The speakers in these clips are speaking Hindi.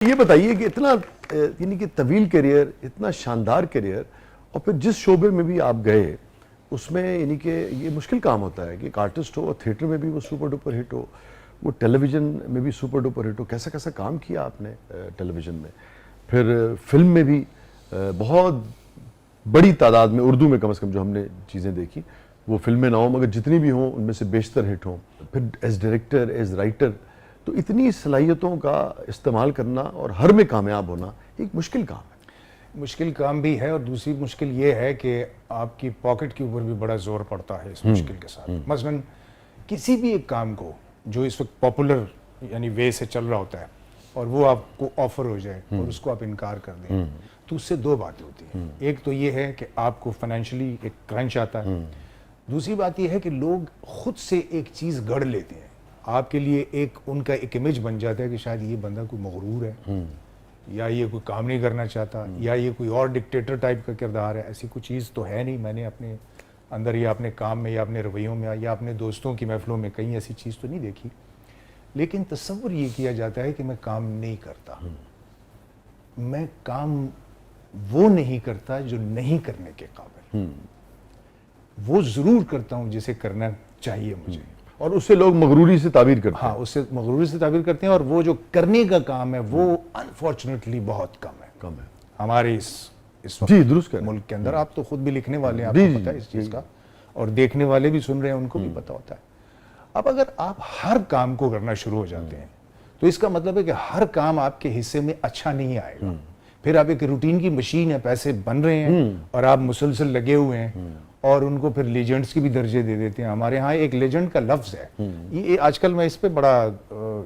ये बताइए कि इतना यानी कि तवील करियर, इतना शानदार करियर, और फिर जिस शोबे में भी आप गए उसमें यानी कि ये मुश्किल काम होता है कि एक आर्टिस्ट हो और थिएटर में भी वो सुपर डुपर हिट हो, वो टेलीविज़न में भी सुपर डुपर हिट हो। कैसा कैसा काम किया आपने टेलीविज़न में, फिर फिल्म में भी बहुत बड़ी तादाद में, उर्दू में कम से कम जो हमने चीज़ें देखी, वो फिल्में ना हों मगर जितनी भी हों उनमें से बेशतर हिट हों, फिर एज डायरेक्टर, एज राइटर, तो इतनी सलाहियतों का इस्तेमाल करना और हर में कामयाब होना एक मुश्किल काम है। मुश्किल काम भी है और दूसरी मुश्किल ये है कि आपकी पॉकेट के ऊपर भी बड़ा जोर पड़ता है इस मुश्किल के साथ। मसलन किसी भी एक काम को जो इस वक्त पॉपुलर यानी वे से चल रहा होता है और वो आपको ऑफर हो जाए और उसको आप इनकार कर दें, तो उससे दो बातें होती हैं। एक तो ये है कि आपको फाइनेंशियली एक क्रंच आता है, दूसरी बात यह है कि लोग खुद से एक चीज़ गढ़ लेते हैं, आपके लिए एक उनका एक इमेज बन जाता है कि शायद ये बंदा कोई मगरूर है, या ये कोई काम नहीं करना चाहता, या ये कोई और डिक्टेटर टाइप का किरदार है। ऐसी कोई चीज़ तो है नहीं, मैंने अपने अंदर या अपने काम में या अपने रवैयों में या अपने दोस्तों की महफिलों में कहीं ऐसी चीज़ तो नहीं देखी। लेकिन तस्वुर ये किया जाता है कि मैं काम नहीं करता, मैं काम वो नहीं करता जो नहीं करने के काबिल, वो ज़रूर करता हूँ जिसे करना चाहिए मुझे, और उससे लोग मगरूरी से ताबीर करते हैं। हाँ, उससे मगरूरी से ताबीर करते हैं, और वो जो करने का काम है वो अनफॉर्चुनेटली बहुत कम है हमारे इस जी दुरुस्त करें मुल्क के अंदर। आप तो खुद भी लिखने वाले हैं, आपको पता है इस चीज़ का, और देखने वाले भी सुन रहे हैं, उनको भी पता होता है। अब अगर आप हर काम को करना शुरू हो जाते हैं तो इसका मतलब है कि हर काम आपके हिस्से में अच्छा नहीं आएगा। फिर आप एक रूटीन की मशीन है, पैसे बन रहे हैं और आप मुसलसल लगे हुए हैं, और उनको फिर लेजेंड्स के भी दर्जे दे देते हैं। हमारे यहाँ एक लेजेंड का लफ्ज़ है, ये आजकल मैं इस पे बड़ा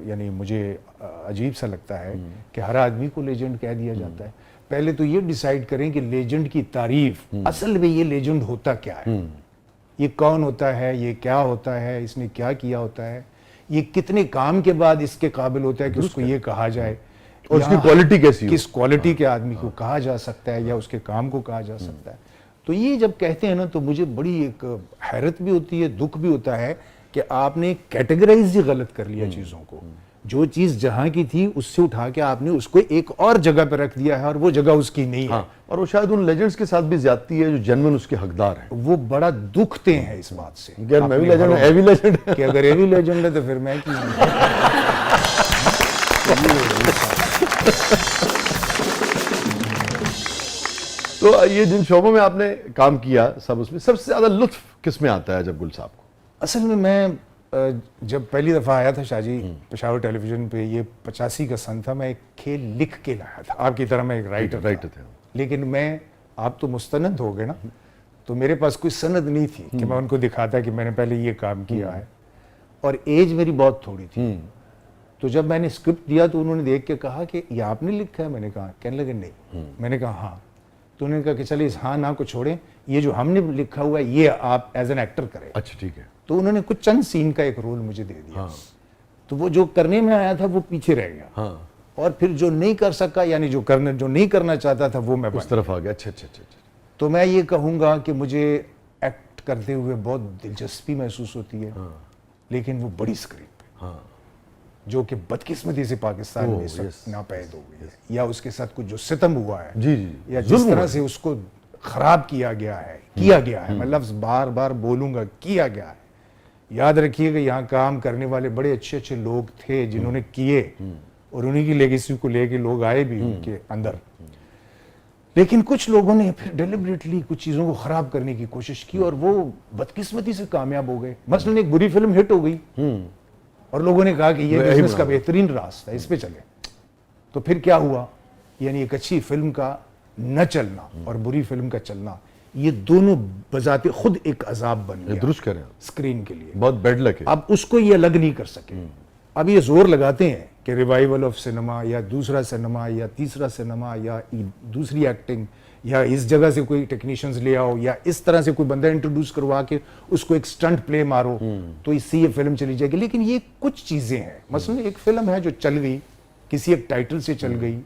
यानी मुझे अजीब सा लगता है कि हर आदमी को लेजेंड कह दिया जाता है। पहले तो ये डिसाइड करें कि लेजेंड की तारीफ असल में ये लेजेंड होता क्या है, ये कौन होता है, ये क्या होता है, इसने क्या किया होता है, ये कितने काम के बाद इसके काबिल होता है कि उसको ये कहा जाए, और उसकी क्वालिटी कैसी हो, किस क्वालिटी के आदमी को कहा जा सकता है या उसके काम को कहा जा सकता है। तो ये जब कहते हैं ना तो मुझे बड़ी एक हैरत भी होती है, दुख भी होता है कि आपने कैटेगराइज ही गलत कर लिया चीज़ों को। जो चीज़ जहाँ की थी उससे उठा के आपने उसको एक और जगह पर रख दिया है, और वो जगह उसकी नहीं है। और वो शायद उन लेजेंड्स के साथ भी ज्यादती है जो जेन्युइन उसके हकदार हैं। वो बड़ा दुखते हैं इस बात से यार मैं भी लेजेंड, है भी लेजेंड कि अगर ये भी लेजेंड है तो फिर मैं क्यों तो ये जिन शोबों में आपने काम किया सब, उसमें सबसे ज्यादा लुत्फ किस में आता है जब गुल साहब को? असल में मैं जब पहली दफ़ा आया था शाहजी पेशावर टेलीविज़न पे, ये 85 का सन था, मैं एक खेल लिख के लाया था। आपकी तरह मैं एक राइटर थे, लेकिन मैं, आप तो मुस्तनद हो गए ना, तो मेरे पास कोई सनद नहीं थी कि मैं उनको दिखाता कि मैंने पहले ये काम किया है, और एज मेरी बहुत थोड़ी थी। तो जब मैंने स्क्रिप्ट दिया तो उन्होंने देख के कहा कि ये आपने लिखा है? मैंने कहा, कहने लगे नहीं। मैंने कहा हाँ। तो उन्होंने कहा कि चलिए इस हाँ ना को छोड़ें, ये जो हमने लिखा हुआ है ये आप एज एन एक्टर करें। अच्छा ठीक है। तो उन्होंने कुछ चंद सीन का एक रोल मुझे दे दिया। तो वो जो करने में आया था वो पीछे रह गया, और फिर जो नहीं कर सका, यानी जो नहीं करना चाहता था वो मैं उस तरफ आ गया। अच्छा अच्छा अच्छा। तो मैं ये कहूँगा कि मुझे एक्ट करते हुए बहुत दिलचस्पी महसूस होती है, लेकिन वो बड़ी स्क्रीन पे, जो कि बदकिस्मती से पाकिस्तान में इस वक्त नापैद हो गई है, या उसके साथ कुछ जो सितम हुआ है, या जिस तरह से उसको खराब किया गया है, मैं लफ्ज़ बार बार बोलूँगा, किया गया है। याद रखिएगा यहाँ काम करने वाले बड़े अच्छे अच्छे लोग थे जिन्होंने किए, और उन्हीं की लेगेसी को लेके लोग आए भी उनके अंदर, लेकिन कुछ लोगों ने फिर डेलिबरेटली कुछ चीज़ों को ख़राब करने की कोशिश की और वो बदकिस्मती से कामयाब हो गए। मसलन एक बुरी फिल्म हिट हो गई और लोगों ने कहा कि ये बिजनेस का बेहतरीन रास्ता है, इस पे चले। तो फिर क्या हुआ, यानी एक अच्छी फिल्म का न चलना और बुरी फिल्म का चलना, ये दोनों बजाते खुद एक अजाब बन गया। दुरुस्त करें स्क्रीन के लिए बहुत बैड लक है। अब उसको ये अलग नहीं कर सके। अब ये जोर लगाते हैं कि रिवाइवल ऑफ सिनेमा, या दूसरा सिनेमा, या तीसरा सिनेमा, या दूसरी एक्टिंग, या इस जगह से कोई टेक्नीशियंस ले आओ, या इस तरह से कोई बंदा इंट्रोड्यूस करवा के उसको एक स्टंट प्ले मारो तो इससे ये फिल्म चली जाएगी। लेकिन ये कुछ चीज़ें हैं, मसलन एक फिल्म है जो चल गई, किसी एक टाइटल से चल गई,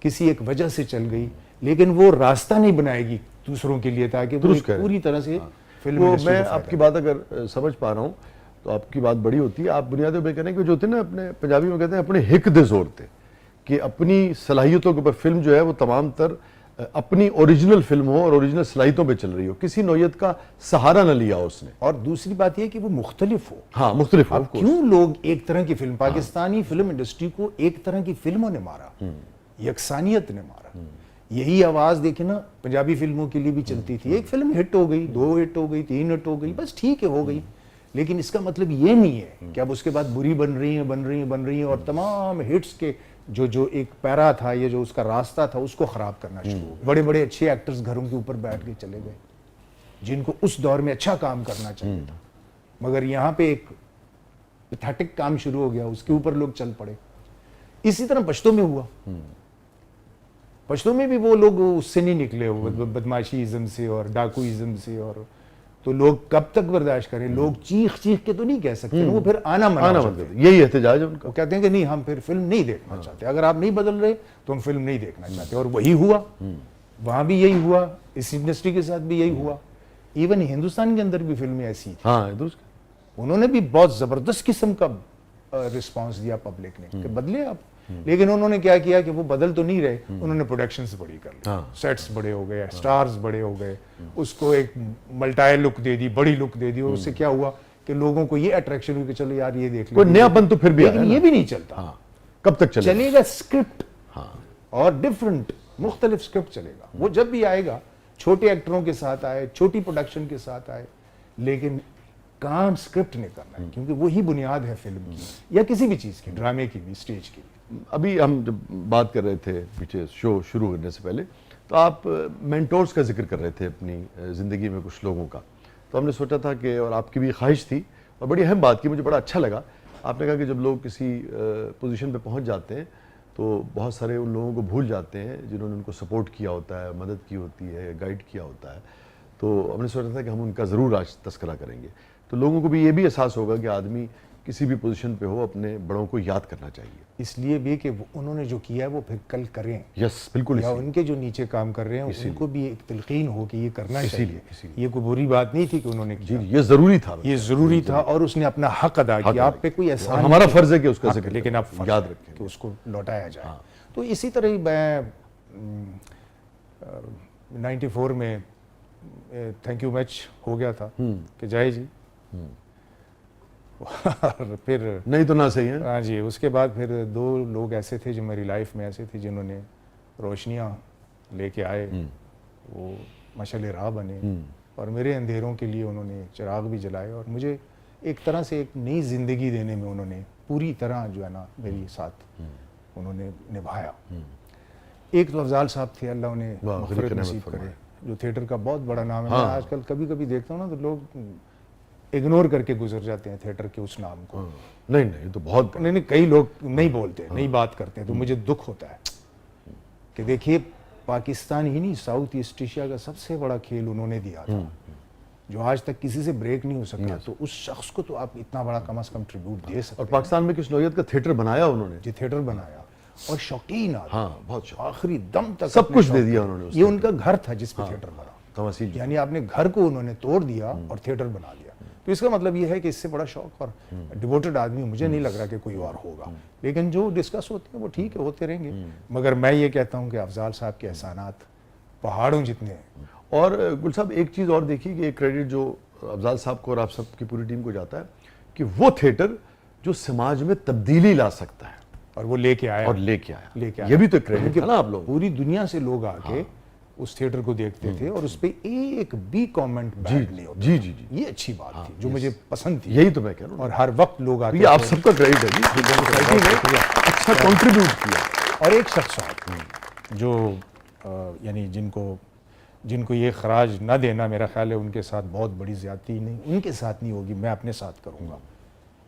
किसी एक वजह से चल गई, लेकिन वो रास्ता नहीं बनाएगी दूसरों के लिए ताकि वो पूरी तरह से फिल्म। वो मैं आपकी बात अगर समझ पा रहा हूँ तो आपकी बात बड़ी होती है। आप बुनियादी पे कहने कि जो होते हैं ना, अपने पंजाबी में कहते हैं अपने हिक दे जोर थे, कि अपनी सलाहियतों के ऊपर फिल्म जो है वो तमाम तर अपनी ओरिजिनल फिल्म हो और ओरिजिनल सलाहियतों पे चल रही हो, किसी नौयत का सहारा न लिया उसने। और दूसरी बात यह कि वो मुख्तलिफ हो। हाँ, मुख्तलिफ हो। अब क्यों लोग एक तरह की फिल्म, पाकिस्तानी फिल्म इंडस्ट्री को एक तरह की फिल्मों ने मारा, यकसानियत ने मारा। यही आवाज देखे ना पंजाबी फिल्मों के लिए भी चलती थी, एक फिल्म हिट हो गई, 2 हिट हो गई, 3 हिट हो गई, बस ठीक है, हो गई। लेकिन इसका मतलब ये नहीं है कि अब उसके बाद बुरी बन रही है और तमाम हिट्स के जो एक पैरा था, ये जो उसका रास्ता था, उसको खराब करना शुरू हो। बड़े बड़े अच्छे एक्टर्स घरों के ऊपर बैठ के चले गए, जिनको उस दौर में अच्छा काम करना चाहिए था, मगर यहाँ पे एक पैथेटिक काम शुरू हो गया, उसके ऊपर लोग चल पड़े। इसी तरह पश्तो में हुआ। पश्तो में भी वो लोग उससे नहीं निकले, वो बदमाशी इज्म से और डाकू इज्म से, और तो लोग कब तक बर्दाश्त करें? लोग चीख चीख के तो नहीं कह सकते, वो फिर आना मना यही एहतजाज है उनका। वो कहते हैं कि नहीं, हम फिर फिल्म नहीं देखना चाहते, अगर आप नहीं बदल रहे तो हम फिल्म नहीं देखना चाहते। और वही हुआ, वहां भी यही हुआ, इस इंडस्ट्री के साथ भी यही हुआ। इवन हिंदुस्तान के अंदर भी फिल्में ऐसी थी। हाँ, उन्होंने भी बहुत जबरदस्त किस्म का रिस्पांस दिया पब्लिक ने कि बदले आप। लेकिन उन्होंने क्या किया कि वो बदल तो नहीं रहे, उन्होंने प्रोडक्शंस बड़ी कर ली, सेट्स बड़े हो गए, स्टार्स बड़े हो गए, उसको एक मल्टाई लुक दे दी, बड़ी लुक दे दी। और उससे क्या हुआ कि लोगों को ये अट्रैक्शन हुई कि चलो यार ये देख कोई नयापन तो फिर भी आया। लेकिन ये भी नहीं चलता। कब तक चलेगा स्क्रिप्ट और डिफरेंट मुख्तलिफ स्क्रिप्ट चलेगा। वो जब भी आएगा छोटे एक्टरों के साथ आए, छोटी प्रोडक्शन के साथ आए, लेकिन काम स्क्रिप्ट ने करना है, क्योंकि वही बुनियाद है फिल्म की या किसी भी चीज की, ड्रामे की भी, स्टेज की। अभी हम जब बात कर रहे थे पीछे शो शुरू करने से पहले, तो आप मेंटोर्स का जिक्र कर रहे थे अपनी ज़िंदगी में कुछ लोगों का। तो हमने सोचा था कि, और आपकी भी ख्वाहिश थी और बड़ी अहम बात की, मुझे बड़ा अच्छा लगा, आपने कहा कि जब लोग किसी पोजीशन पे पहुंच जाते हैं तो बहुत सारे उन लोगों को भूल जाते हैं जिन्होंने उनको सपोर्ट किया होता है, मदद की होती है, गाइड किया होता है। तो हमने सोचा था कि हम उनका ज़रूर आज तस्करा करेंगे, तो लोगों को भी ये भी एहसास होगा कि आदमी किसी भी पोजीशन पे हो अपने बड़ों को याद करना चाहिए। इसलिए भी कि उन्होंने जो किया है वो फिर कल करें। यस, बिल्कुल। या उनके जो नीचे काम कर रहे हैं उनको भी एक तलकीन हो कि ये करना चाहिए। ये कोई बुरी बात नहीं थी कि उन्होंने किया, ये ज़रूरी था, ये ज़रूरी था, और उसने अपना हक अदा किया। आप पे कोई एहसान, हमारा फर्ज है कि उसका जिक्र, लेकिन आप याद रखें कि उसको लौटाया जाए। तो इसी तरह ही मैं 94 में थैंक यू मैच हो गया था कि जय जी और फिर नहीं तो ना सही है। हाँ जी, उसके बाद फिर 2 लोग ऐसे थे जो मेरी लाइफ में ऐसे थे जिन्होंने रोशनियाँ लेके आए, वो मशाल राह बने और मेरे अंधेरों के लिए उन्होंने चिराग भी जलाए, और मुझे एक तरह से एक नई ज़िंदगी देने में उन्होंने पूरी तरह जो है ना मेरी साथ उन्होंने निभाया। एक तो अफजाल साहब थे, अल्लाह उन्हें मग़फ़िरत नसीब करे, जो थिएटर का बहुत बड़ा नाम है। मैं आजकल कभी कभी देखता हूँ ना तो लोग इग्नोर करके गुजर जाते हैं थिएटर के उस नाम को। नहीं तो बहुत नहीं, कई लोग नहीं बोलते, नहीं बात करते, तो मुझे दुख होता है कि देखिए पाकिस्तान ही नहीं, साउथ ईस्ट एशिया का सबसे बड़ा खेल उन्होंने दिया था जो आज तक किसी से ब्रेक नहीं हो सका। तो उस शख्स को तो आप इतना बड़ा कम से कम ट्रिब्यूट दे सकते हैं। और पाकिस्तान में किस नौयत का थिएटर बनाया उन्होंने, जी थिएटर बनाया, और शौकीन आदमी, हाँ बहुत आखिरी दम तक सब कुछ दे दिया उन्होंने। ये उनका घर था जिस पे थिएटर बना, तमसील, यानी आपने घर को उन्होंने तोड़ दिया और थिएटर बना दिया। तो इसका मतलब ये है कि इससे बड़ा शौक और डिवोटेड आदमी मुझे नहीं लग रहा कि कोई और होगा। लेकिन जो डिस्कस होते हैं वो ठीक है, होते रहेंगे, मगर मैं ये कहता हूँ कि अफजाल साहब के एहसानात पहाड़ों जितने हैं। और गुल साहब एक चीज़ और देखिए कि एक क्रेडिट जो अफजाल साहब को और आप सबकी पूरी टीम को जाता है कि वो थिएटर जो समाज में तब्दीली ला सकता है, और वो लेके आया, ये भी तो क्रेडिट है ना आप लोग। पूरी दुनिया से लोग आके उस थिएटर को देखते थे और उस पे एक भी कमेंट बैड नहीं होता। जी, ये अच्छी बात थी जो मुझे पसंद थी। यही तो मैं कह रहा हूँ, और हर वक्त लोग आते थे। आप सबका क्रेडिट है जी, सोसाइटी ने अच्छा कंट्रीब्यूट किया। और एक शख्स जो यानी जिनको ये खराज ना देना, मेरा ख्याल है उनके साथ बहुत बड़ी ज्यादती नहीं, उनके साथ नहीं होगी, मैं अपने साथ करूंगा,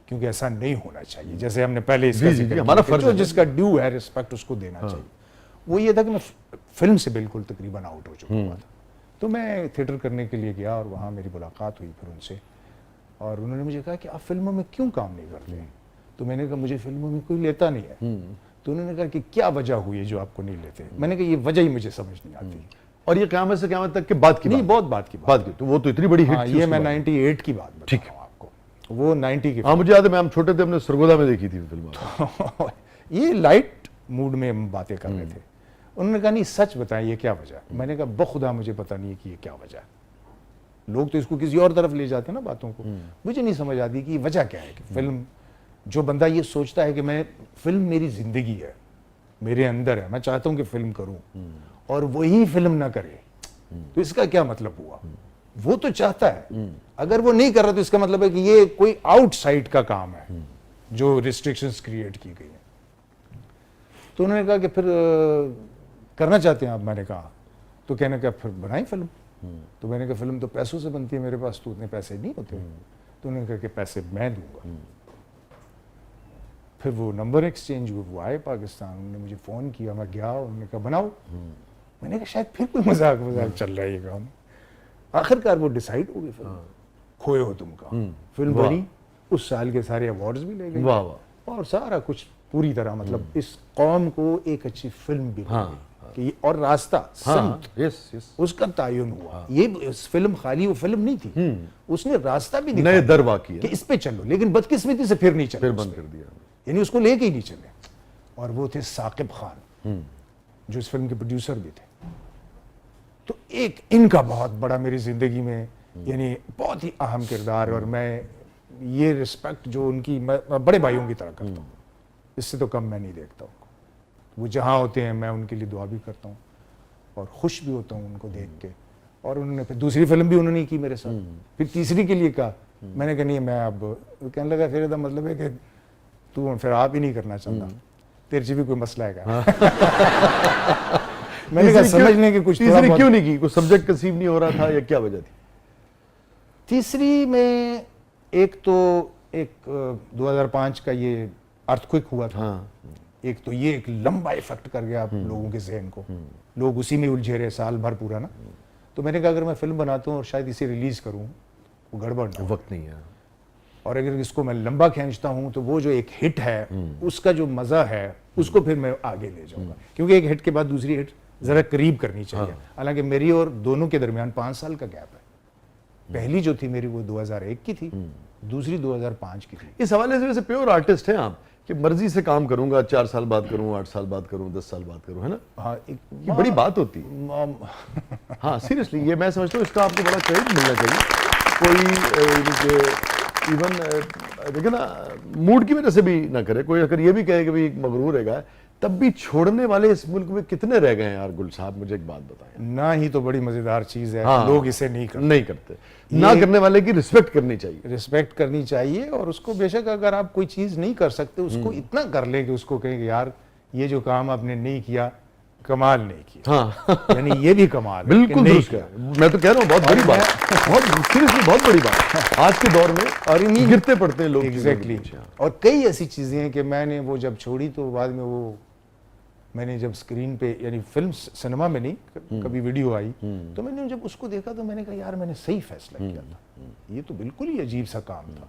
क्योंकि ऐसा नहीं होना चाहिए। जैसे हमने पहले इसका जिक्र किया, हमारा फर्ज है, जिसका ड्यू है रिस्पेक्ट उसको देना चाहिए। वो ये था कि मैं फिल्म से बिल्कुल तकरीबन आउट हो चुका हुआ था, तो मैं थिएटर करने के लिए गया और वहाँ मेरी मुलाकात हुई फिर उनसे, और उन्होंने मुझे कहा कि आप फिल्मों में क्यों काम नहीं करते? तो मैंने कहा मुझे फिल्मों में कोई लेता नहीं है। तो उन्होंने कहा कि क्या वजह हुई है जो आपको नहीं लेते? मैंने कहा ये वजह ही मुझे समझ नहीं आती। और ये क़यामत से क़यामत तक के बाद की नहीं, बहुत बात की बात की, तो वो तो इतनी बड़ी हिट थी। ये मैं 98 की बात बता रहा हूँ आपको, वो 90 की। हाँ मुझे याद है, मैं हम छोटे थे, हमने सरगोदा में देखी थी फिल्म। ये लाइट मूड में हम बातें कर रहे थे। उन्होंने कहा नहीं सच बताइए क्या वजह है। मैंने कहा बखुदा मुझे पता नहीं है कि ये क्या वजह है। लोग तो इसको किसी और तरफ ले जाते हैं ना बातों को, मुझे नहीं समझ आती कि वजह क्या है कि फिल्म, जो बंदा ये सोचता है कि मैं फिल्म मेरी जिंदगी है, मेरे अंदर है, मैं चाहता हूं कि फिल्म करूं, और वही फिल्म ना करे, तो इसका क्या मतलब हुआ? वो तो चाहता है, अगर वो नहीं कर रहा तो इसका मतलब है कि ये कोई आउटसाइड का काम है जो रिस्ट्रिक्शंस क्रिएट की गई है। तो उन्होंने कहा कि फिर करना चाहते हैं आप? मैंने कहा, तो कहने का फिर बनाई फिल्म। तो मैंने कहा फिल्म तो पैसों से बनती है, मेरे पास तो उतने पैसे नहीं होते। तो उन्होंने कहा कि पैसे मैं दूंगा। फिर वो नंबर एक्सचेंज हुए, वो आए पाकिस्तान, उन्होंने मुझे फ़ोन किया, मैं गया, उन्होंने कहा बनाओ। मैंने कहा शायद फिर कोई मजाक चल रहा है ये काम। आखिरकार वो डिसाइड हो गई फिल्म, खोए हो तुम का। फिल्म बनी, उस साल के सारे अवार्ड्स भी ले गई, वाह वाह, और सारा कुछ पूरी तरह, मतलब इस कौम को एक अच्छी फिल्म भी मिली कि और रास्ता सिमत, यस यस, उसका तायुन हुआ। ये इस फिल्म खाली वो फिल्म नहीं थी, उसने रास्ता भी दिखाया नए दर वाकई कि इस पे चलो, लेकिन बदकिस्मती से फिर नहीं चले, फिर बंद कर दिया, यानी उसको लेके ही नहीं चले। और वो थे साकिब खान, जो इस फिल्म के प्रोड्यूसर भी थे। तो एक इनका बहुत बड़ा मेरी जिंदगी में यानी बहुत ही अहम किरदार है, और मैं ये रिस्पेक्ट जो उनकी मैं बड़े भाइयों की तरह करता हूँ, इससे तो कम मैं नहीं देखता उनको। वो जहाँ होते हैं मैं उनके लिए दुआ भी करता हूँ और खुश भी होता हूँ उनको देख के। और उन्होंने फिर दूसरी फिल्म भी उन्होंने की मेरे साथ, फिर तीसरी के लिए कहा, मैंने कहा नहीं मैं अब, कहने लगा फिर इसका मतलब है कि तू फिर आप ही नहीं करना चाहता, तेरे से भी कोई मसला है क्या? मैंने कहा समझने के कुछ तीसरी क्यों नहीं की? कुछ सब्जेक्ट कंसीव नहीं हो रहा था या क्या वजह थी? तीसरी में एक तो 2005 का ये अर्थक्वेक हुआ था। एक तो ये एक लंबा इफेक्ट कर गया लोगों के जहन को, लोग उसी में उलझे रहे साल भर पूरा ना। तो मैंने कहा अगर मैं फिल्म बनाता हूँ और शायद इसे रिलीज करूँ, वो गड़बड़ ना, वक्त नहीं है, और अगर इसको मैं लंबा खींचता हूँ तो वो जो एक हिट है उसका जो मजा है उसको फिर मैं आगे ले जाऊंगा, क्योंकि एक हिट के बाद दूसरी हिट जरा करीब करनी चाहिए। हालांकि मेरी और दोनों के दरमियान 5 साल का गैप है। पहली जो थी मेरी वो 2001 की थी, दूसरी 2005 की थी। इस हवाले से वैसे प्योर आर्टिस्ट हैं आप कि मर्जी से काम करूंगा, 4 साल बाद करूं, 8 साल बाद करूं, 10 साल बाद करूं, है ना? हाँ, ये बड़ी बात होती है। हाँ सीरियसली, ये मैं समझता हूँ इसका आपको बड़ा क्रेडिट मिलना चाहिए। कोई इवन देखिए ना, मूड की वजह से भी ना करे कोई, अगर ये भी कहे कि भाई मगरूर रहेगा, तब भी छोड़ने वाले इस मुल्क में कितने रह गए हैं यार गुल साहब? मुझे एक बात बताएं ना, ही तो बड़ी मजेदार चीज है। हाँ, लोग इसे नहीं करते। ना करने वाले की रिस्पेक्ट करनी चाहिए, रिस्पेक्ट करनी चाहिए। और उसको बेशक अगर आप कोई चीज नहीं कर सकते उसको इतना कर ले कि उसको कहें कि यार ये जो काम आपने नहीं किया, कमाल नहीं किया। हाँ यानी ये भी कमाल है, बिल्कुल नहीं दुरुस्त किया। है। मैं तो कह रहा हूँ बहुत बड़ी बात, बहुत सीरियसली बहुत बड़ी बात आज के दौर में, और इन्हीं गिरते पड़ते हैं लोग। एग्जैक्टली। और कई ऐसी चीजें हैं कि मैंने वो जब छोड़ी तो बाद में वो मैंने जब स्क्रीन पे, यानी फिल्म सिनेमा में नहीं, कभी वीडियो आई तो मैंने जब उसको देखा तो मैंने कहा यार मैंने सही फैसला किया था, ये तो बिल्कुल ही अजीब सा काम था,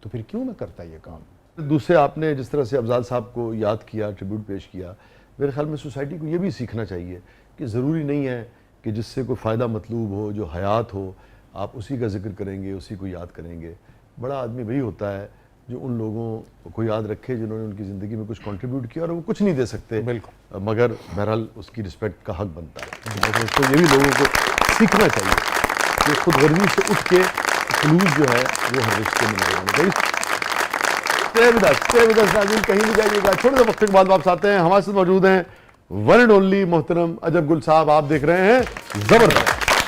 तो फिर क्यों मैं करता ये काम। दूसरे आपने जिस तरह से अफजाल साहब को याद किया, ट्रिब्यूट पेश किया, मेरे ख्याल में सोसाइटी को ये भी सीखना चाहिए कि ज़रूरी नहीं है कि जिससे कोई फ़ायदा मतलूब हो, जो हयात हो, आप उसी का जिक्र करेंगे, उसी को याद करेंगे। बड़ा आदमी वही होता है जो उन लोगों को याद रखे जिन्होंने उनकी ज़िंदगी में कुछ कंट्रीब्यूट किया, और वो कुछ नहीं दे सकते बिल्कुल, मगर बहरहाल उसकी रिस्पेक्ट का हक बनता है। तो ये भी लोगों को सीखना चाहिए कि खुद गर्जी से उठ के खलूस जो है वो हर रिश्ते में नजर आना चाहिए। नाज़रीन कहीं नहीं जाइएगा, छोटे से वक्त के बाद वापस आते हैं। हमारे साथ मौजूद हैं वन एंड ओनली मोहतरम अजब गुल साहब। आप देख रहे हैं जबरदस्त।